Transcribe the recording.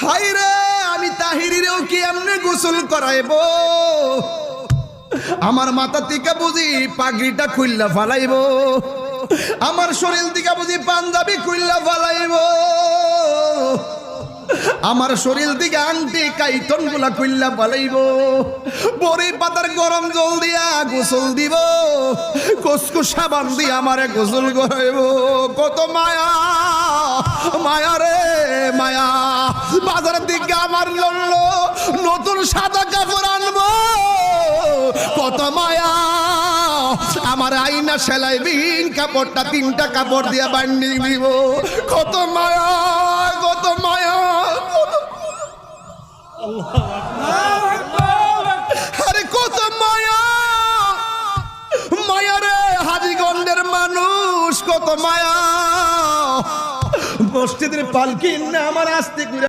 হায়রে আমি তাহিরিরেও কি এমনি গোসল করাইবো? আমার মাথা থেকে বুঝি পাগড়িটা খুললা ফালাইবো, আমার শরীর থেকে বুঝি পাঞ্জাবি খুললা ফালাইবো, আমার শরীর থেকে আংটি কাইতন গুলা খুললা ফালাইবো, বড়ি পাতার গরম জল দিয়া গোসল দিব, কসকু সাবান দিয়ে আমারে গোসল করাইবো। কত মায়া মায়া রে মায়া। বাজারের দিকে আমার জন্য নতুন সাদা কাপড় আনবো, কত মায়া। আমার আইনা সেলাইবিন কাপড়টা 3টা কাপড় দিয়া বান্ডিং দিব, কত মায়া কত মায়া। আরে কত মায়া মায়া রে হাজীগঞ্জের মানুষ, কত মায়া। মসজিদের পালকি না আমার আস্তে